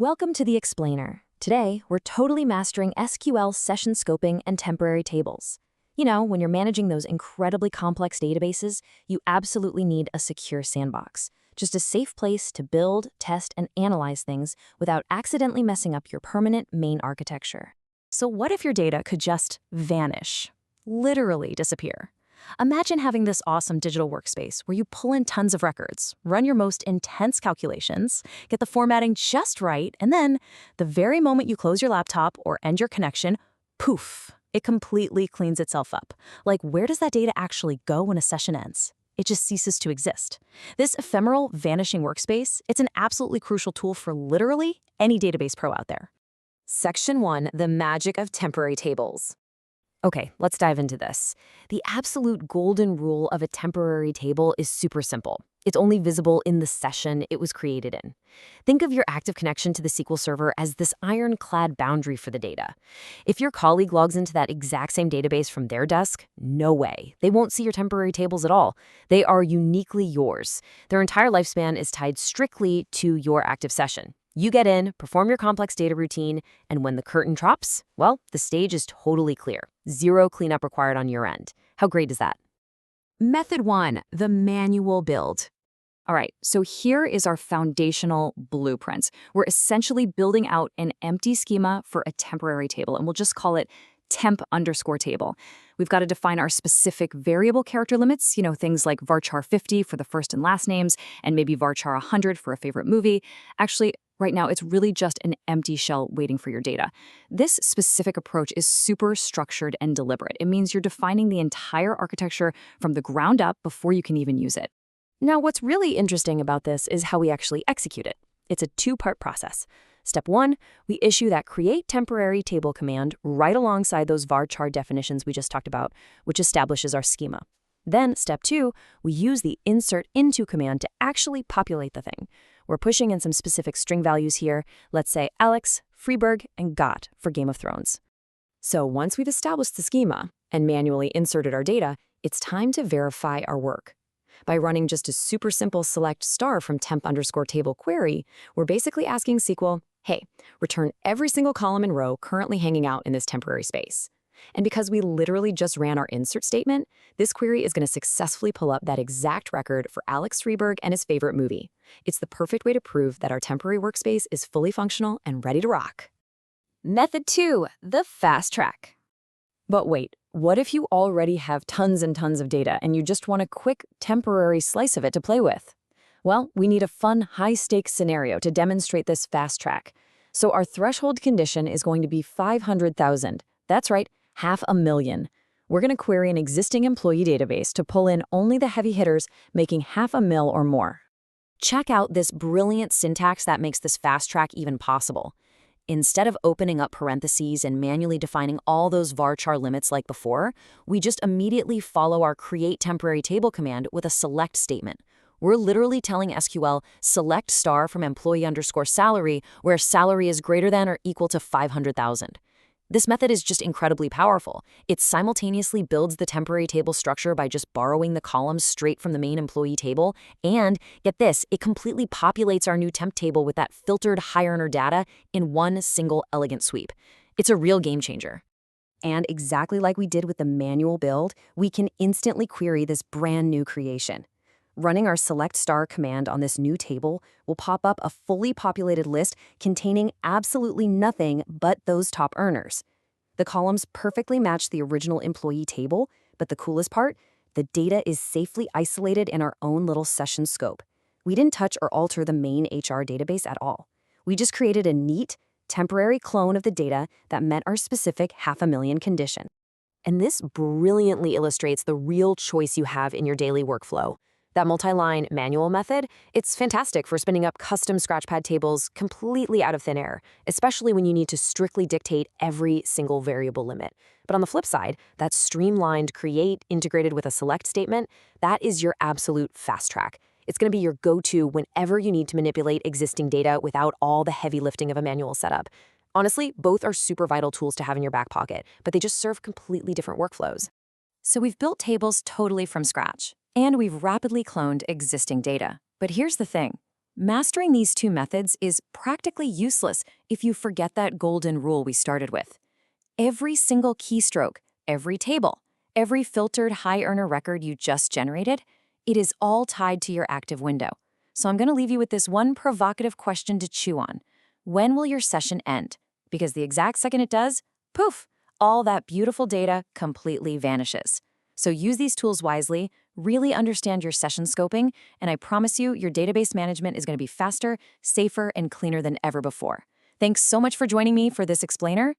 Welcome to the Explainer. Today, we're totally mastering SQL session scoping and temporary tables. You know, when you're managing those incredibly complex databases, you absolutely need a secure sandbox. Just a safe place to build, test, and analyze things without accidentally messing up your permanent main architecture. So what if your data could just vanish? Literally disappear. Imagine having this awesome digital workspace where you pull in tons of records, run your most intense calculations, get the formatting just right, and then, the very moment you close your laptop or end your connection, poof, it completely cleans itself up. Like, where does that data actually go when a session ends? It just ceases to exist. This ephemeral, vanishing workspace, it's an absolutely crucial tool for literally any database pro out there. Section 1, the magic of temporary tables. Okay, let's dive into this. The absolute golden rule of a temporary table is super simple. It's only visible in the session it was created in. Think of your active connection to the SQL Server as this ironclad boundary for the data. If your colleague logs into that exact same database from their desk, no way. They won't see your temporary tables at all. They are uniquely yours. Their entire lifespan is tied strictly to your active session. You get in, perform your complex data routine, and when the curtain drops, well, the stage is totally clear. Zero cleanup required on your end. How great is that? Method 1, the manual build. All right, so here is our foundational blueprint. We're essentially building out an empty schema for a temporary table, and we'll just call it temp_table. We've got to define our specific variable character limits, things like varchar 50 for the first and last names, and maybe varchar 100 for a favorite movie. Actually, right now, it's really just an empty shell waiting for your data. This specific approach is super structured and deliberate. It means you're defining the entire architecture from the ground up before you can even use it. Now, what's really interesting about this is how we actually execute it. It's a two-part process. Step 1, we issue that create temporary table command right alongside those varchar definitions we just talked about, which establishes our schema. Then, step 2, we use the insert into command to actually populate the thing. We're pushing in some specific string values here. Let's say Alex, Freeberg, and Gott for Game of Thrones. So once we've established the schema and manually inserted our data, it's time to verify our work. By running just a super simple select star from temp_table query, we're basically asking SQL, hey, return every single column and row currently hanging out in this temporary space. And because we literally just ran our insert statement, this query is going to successfully pull up that exact record for Alex Freeberg and his favorite movie. It's the perfect way to prove that our temporary workspace is fully functional and ready to rock. Method 2, the fast track. But wait, what if you already have tons and tons of data and you just want a quick temporary slice of it to play with? Well, we need a fun, high-stakes scenario to demonstrate this fast track. So our threshold condition is going to be 500,000. That's right, 500,000. We're going to query an existing employee database to pull in only the heavy hitters making 500,000 or more. Check out this brilliant syntax that makes this fast track even possible. Instead of opening up parentheses and manually defining all those varchar limits like before, we just immediately follow our create temporary table command with a select statement. We're literally telling SQL, select star from employee_salary, where salary is greater than or equal to 500,000. This method is just incredibly powerful. It simultaneously builds the temporary table structure by just borrowing the columns straight from the main employee table, and, get this, it completely populates our new temp table with that filtered high-earner data in one single elegant sweep. It's a real game changer. And exactly like we did with the manual build, we can instantly query this brand new creation. Running our select star command on this new table will pop up a fully populated list containing absolutely nothing but those top earners. The columns perfectly match the original employee table, but the coolest part, the data is safely isolated in our own little session scope. We didn't touch or alter the main HR database at all. We just created a neat, temporary clone of the data that met our specific 500,000 condition. And this brilliantly illustrates the real choice you have in your daily workflow. That multi-line manual method, it's fantastic for spinning up custom scratchpad tables completely out of thin air, especially when you need to strictly dictate every single variable limit. But on the flip side, that streamlined create integrated with a select statement, that is your absolute fast track. It's going to be your go-to whenever you need to manipulate existing data without all the heavy lifting of a manual setup. Honestly, both are super vital tools to have in your back pocket, but they just serve completely different workflows. So we've built tables totally from scratch. And we've rapidly cloned existing data. But here's the thing. Mastering these two methods is practically useless if you forget that golden rule we started with. Every single keystroke, every table, every filtered high earner record you just generated, it is all tied to your active window. So I'm going to leave you with this one provocative question to chew on. When will your session end? Because the exact second it does, poof, all that beautiful data completely vanishes. So use these tools wisely, really understand your session scoping, and I promise you your database management is going to be faster, safer, and cleaner than ever before. Thanks so much for joining me for this explainer.